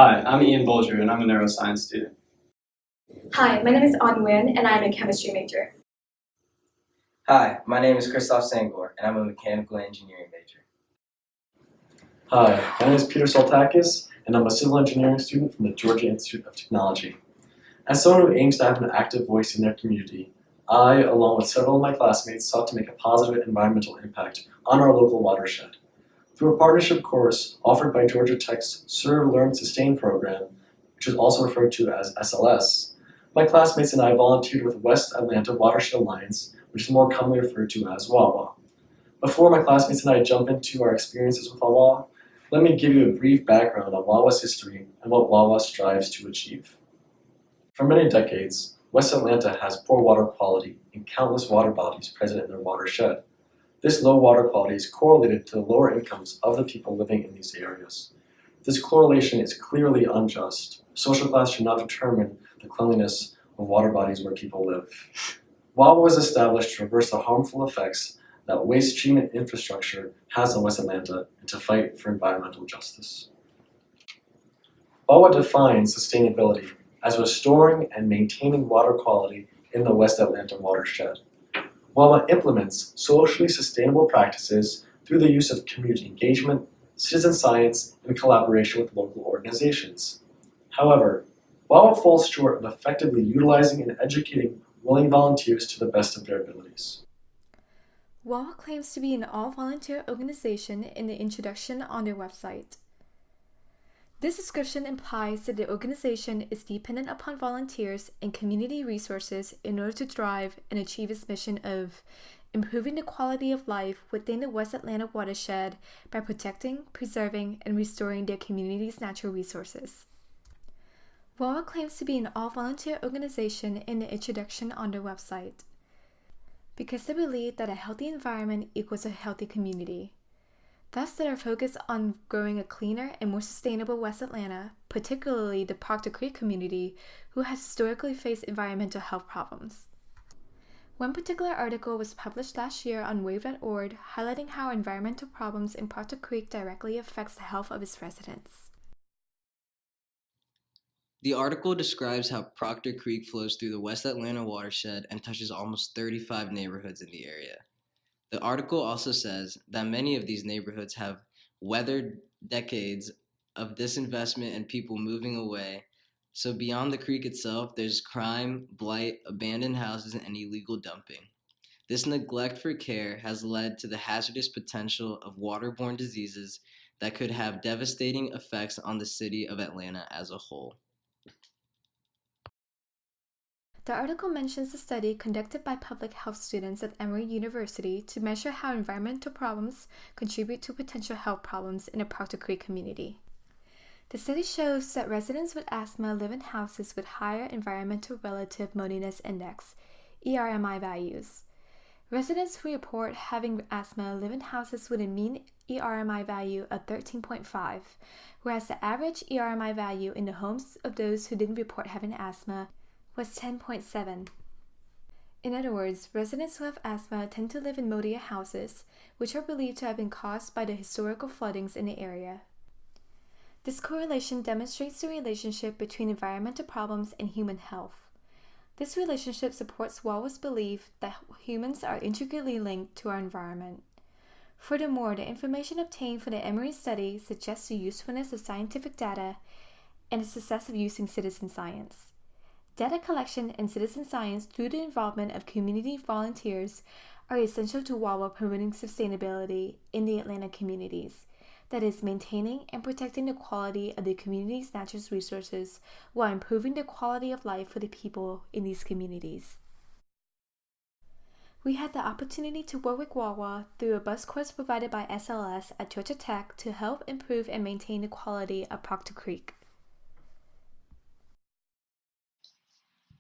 Hi, I'm Ian Bolger, and I'm a neuroscience student. Hi, my name is An Nguyen, and I'm a chemistry major. Hi, my name is Christoph Sangor, and I'm a mechanical engineering major. Hi, my name is Peter Soltakis, and I'm a civil engineering student from the Georgia Institute of Technology. As someone who aims to have an active voice in their community, I, along with several of my classmates, sought to make a positive environmental impact on our local watershed. Through a partnership course offered by Georgia Tech's Serve, Learn, Sustain program, which is also referred to as SLS, my classmates and I volunteered with West Atlanta Watershed Alliance, which is more commonly referred to as WAWA. Before my classmates and I jump into our experiences with WAWA, let me give you a brief background on WAWA's history and what WAWA strives to achieve. For many decades, West Atlanta has poor water quality and countless water bodies present in their watershed. This low water quality is correlated to the lower incomes of the people living in these areas. This correlation is clearly unjust. Social class should not determine the cleanliness of water bodies where people live. WAWA was established to reverse the harmful effects that waste treatment infrastructure has on West Atlanta and to fight for environmental justice. WAWA defines sustainability as restoring and maintaining water quality in the West Atlanta watershed. WAWA implements socially sustainable practices through the use of community engagement, citizen science, and collaboration with local organizations. However, WAWA falls short of effectively utilizing and educating willing volunteers to the best of their abilities. WAWA claims to be an all-volunteer organization in the introduction on their website. This description implies that the organization is dependent upon volunteers and community resources in order to thrive and achieve its mission of improving the quality of life within the West Atlanta watershed by protecting, preserving, and restoring their community's natural resources. WAWA claims to be an all-volunteer organization in the introduction on their website because they believe that a healthy environment equals a healthy community. Thus, they are focused on growing a cleaner and more sustainable West Atlanta, particularly the Proctor Creek community, who has historically faced environmental health problems. One particular article was published last year on wave.org highlighting how environmental problems in Proctor Creek directly affects the health of its residents. The article describes how Proctor Creek flows through the West Atlanta watershed and touches almost 35 neighborhoods in the area. The article also says that many of these neighborhoods have weathered decades of disinvestment and people moving away. So beyond the creek itself, there's crime, blight, abandoned houses, and illegal dumping. This neglect for care has led to the hazardous potential of waterborne diseases that could have devastating effects on the city of Atlanta as a whole. The article mentions a study conducted by public health students at Emory University to measure how environmental problems contribute to potential health problems in the Proctor Creek community. The study shows that residents with asthma live in houses with higher environmental relative moodiness index, ERMI values. Residents who report having asthma live in houses with a mean ERMI value of 13.5, whereas the average ERMI value in the homes of those who didn't report having asthma was 10.7. In other words, residents who have asthma tend to live in moodier houses, which are believed to have been caused by the historical floodings in the area. This correlation demonstrates the relationship between environmental problems and human health. This relationship supports WAWA's belief that humans are intricately linked to our environment. Furthermore, the information obtained for the Emory study suggests the usefulness of scientific data and the success of using citizen science. Data collection and citizen science through the involvement of community volunteers are essential to WAWA promoting sustainability in the Atlanta communities, that is, maintaining and protecting the quality of the community's natural resources while improving the quality of life for the people in these communities. We had the opportunity to work with WAWA through a bus course provided by SLS at Georgia Tech to help improve and maintain the quality of Proctor Creek.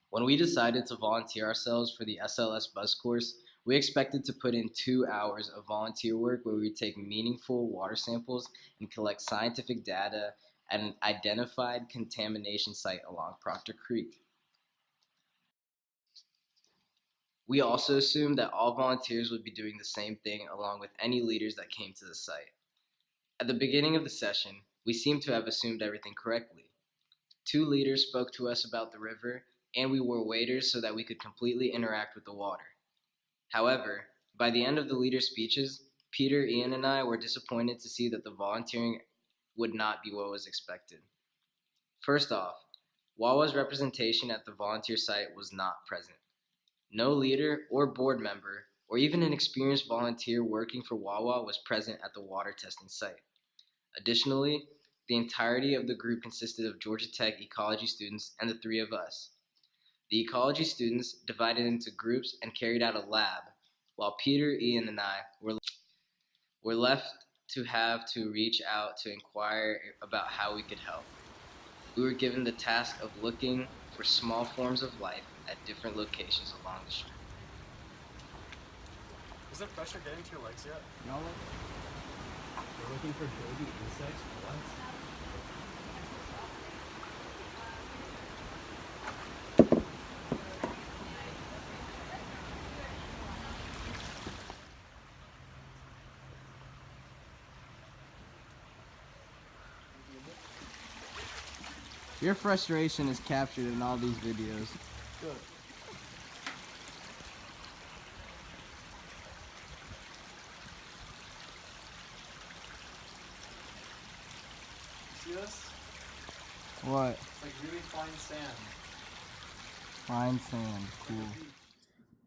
When we decided to volunteer ourselves for the SLS bus course, we expected to put in 2 hours of volunteer work where we would take meaningful water samples and collect scientific data at an identified contamination site along Proctor Creek. We also assumed that all volunteers would be doing the same thing along with any leaders that came to the site. At the beginning of the session, we seemed to have assumed everything correctly. 2 leaders spoke to us about the river, and we wore waders so that we could completely interact with the water. However, by the end of the leader speeches, Peter, Ian, and I were disappointed to see that the volunteering would not be what was expected. First off, Wawa's representation at the volunteer site was not present. No leader or board member, or even an experienced volunteer working for Wawa was present at the water testing site. Additionally, the entirety of the group consisted of Georgia Tech ecology students and the 3 of us. The ecology students divided into groups and carried out a lab, while Peter, Ian, and I were left to have to reach out to inquire about how we could help. We were given the task of looking for small forms of life at different locations along the stream. Is there pressure getting to your legs yet? No. We're looking for baby insects. What? Your frustration is captured in all these videos. Good. See this? What? It's like really fine sand. Fine sand. Cool.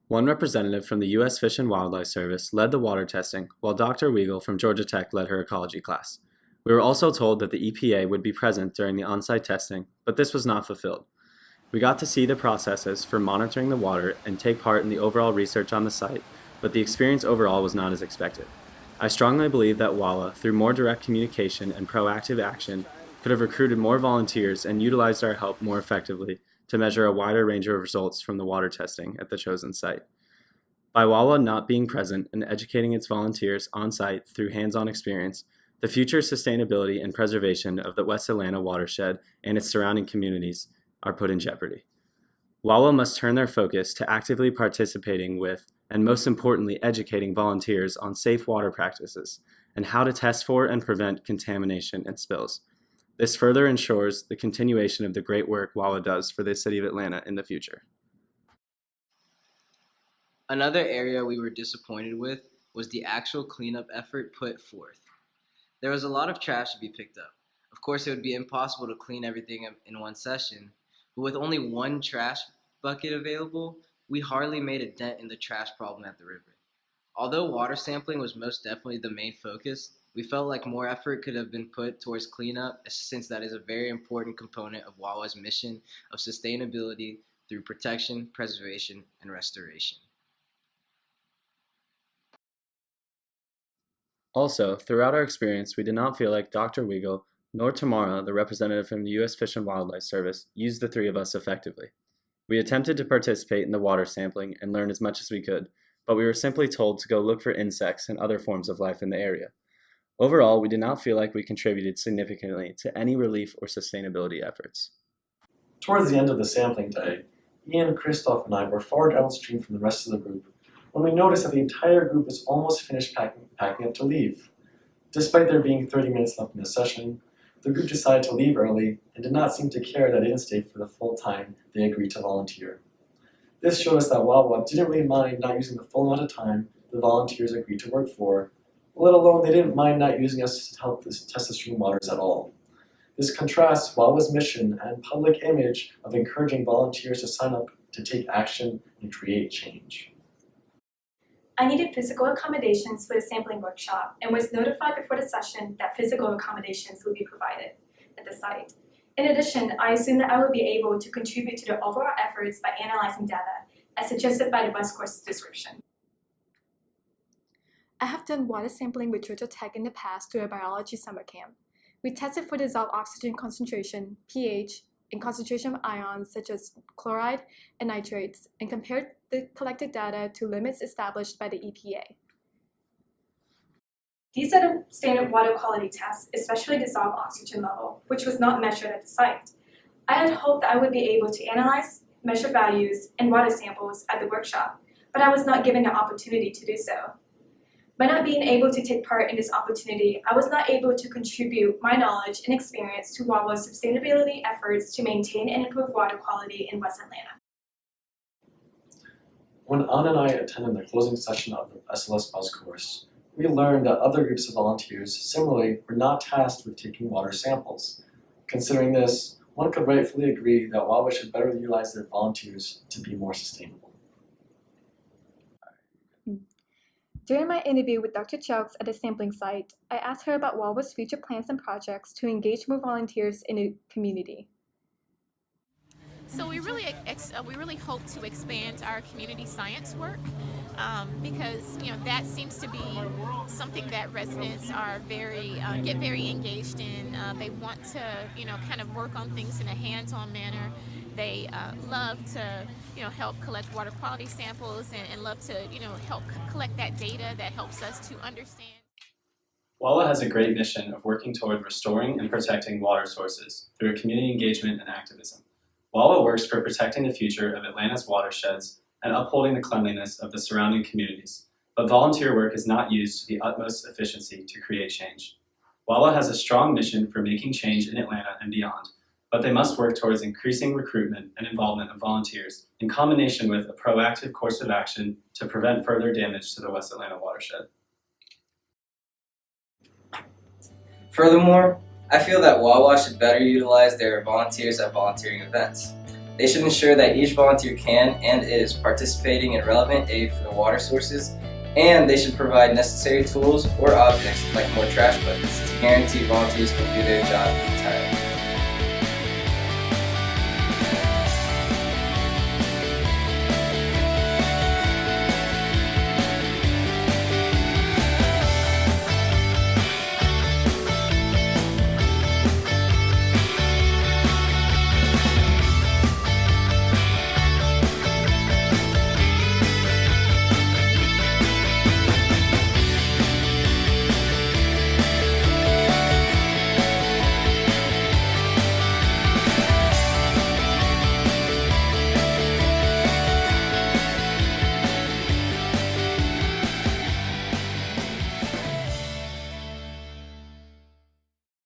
One representative from the U.S. Fish and Wildlife Service led the water testing, while Dr. Weigel from Georgia Tech led her ecology class. We were also told that the EPA would be present during the on-site testing, but this was not fulfilled. We got to see the processes for monitoring the water and take part in the overall research on the site, but the experience overall was not as expected. I strongly believe that WALA, through more direct communication and proactive action, could have recruited more volunteers and utilized our help more effectively to measure a wider range of results from the water testing at the chosen site. By WALA not being present and educating its volunteers on site through hands-on experience, the future sustainability and preservation of the West Atlanta watershed and its surrounding communities are put in jeopardy. WAWA must turn their focus to actively participating with, and most importantly, educating volunteers on safe water practices and how to test for and prevent contamination and spills. This further ensures the continuation of the great work WAWA does for the city of Atlanta in the future. Another area we were disappointed with was the actual cleanup effort put forth. There was a lot of trash to be picked up. Of course, it would be impossible to clean everything up in one session, but with only one trash bucket available, we hardly made a dent in the trash problem at the river. Although water sampling was most definitely the main focus, we felt like more effort could have been put towards cleanup, since that is a very important component of WAWA's mission of sustainability through protection, preservation, and restoration. Also, throughout our experience, we did not feel like Dr. Weigel nor Tamara, the representative from the U.S. Fish and Wildlife Service, used the 3 of us effectively. We attempted to participate in the water sampling and learn as much as we could, but we were simply told to go look for insects and other forms of life in the area. Overall, we did not feel like we contributed significantly to any relief or sustainability efforts. Towards the end of the sampling day, Ian, Christoph, and I were far downstream from the rest of the group when we noticed that the entire group was almost finished packing up to leave. Despite there being 30 minutes left in the session, the group decided to leave early and did not seem to care that they didn't stay for the full time they agreed to volunteer. This showed us that WAWA didn't really mind not using the full amount of time the volunteers agreed to work for, let alone they didn't mind not using us to help test the stream waters at all. This contrasts WAWA's mission and public image of encouraging volunteers to sign up to take action and create change. I needed physical accommodations for the sampling workshop and was notified before the session that physical accommodations would be provided at the site. In addition, I assumed that I would be able to contribute to the overall efforts by analyzing data, as suggested by the bus course description. I have done water sampling with Georgia Tech in the past through a biology summer camp. We tested for dissolved oxygen concentration, pH, and concentration of ions such as chloride and nitrates, and compared the collected data to limits established by the EPA. These are the standard water quality tests, especially dissolved oxygen level, which was not measured at the site. I had hoped that I would be able to analyze, measure values, and water samples at the workshop, but I was not given the opportunity to do so. By not being able to take part in this opportunity, I was not able to contribute my knowledge and experience to Wawa's sustainability efforts to maintain and improve water quality in West Atlanta. When Anna and I attended the closing session of the SLS Buzz course, we learned that other groups of volunteers similarly were not tasked with taking water samples. Considering this, one could rightfully agree that Wawa should better utilize their volunteers to be more sustainable. During my interview with Dr. Chowks at the sampling site, I asked her about Wawa's future plans and projects to engage more volunteers in the community. So we really hope to expand our community science work because that seems to be something that residents are get very engaged in. They want to kind of work on things in a hands-on manner. They love to help collect water quality samples and love to help collect that data that helps us to understand. WAWA has a great mission of working toward restoring and protecting water sources through community engagement and activism. WAWA works for protecting the future of Atlanta's watersheds and upholding the cleanliness of the surrounding communities, but volunteer work is not used to the utmost efficiency to create change. WAWA has a strong mission for making change in Atlanta and beyond, but they must work towards increasing recruitment and involvement of volunteers in combination with a proactive course of action to prevent further damage to the West Atlanta watershed. Furthermore, I feel that Wawa should better utilize their volunteers at volunteering events. They should ensure that each volunteer can and is participating in relevant aid for the water sources, and they should provide necessary tools or objects like more trash buckets to guarantee volunteers can do their job entirely.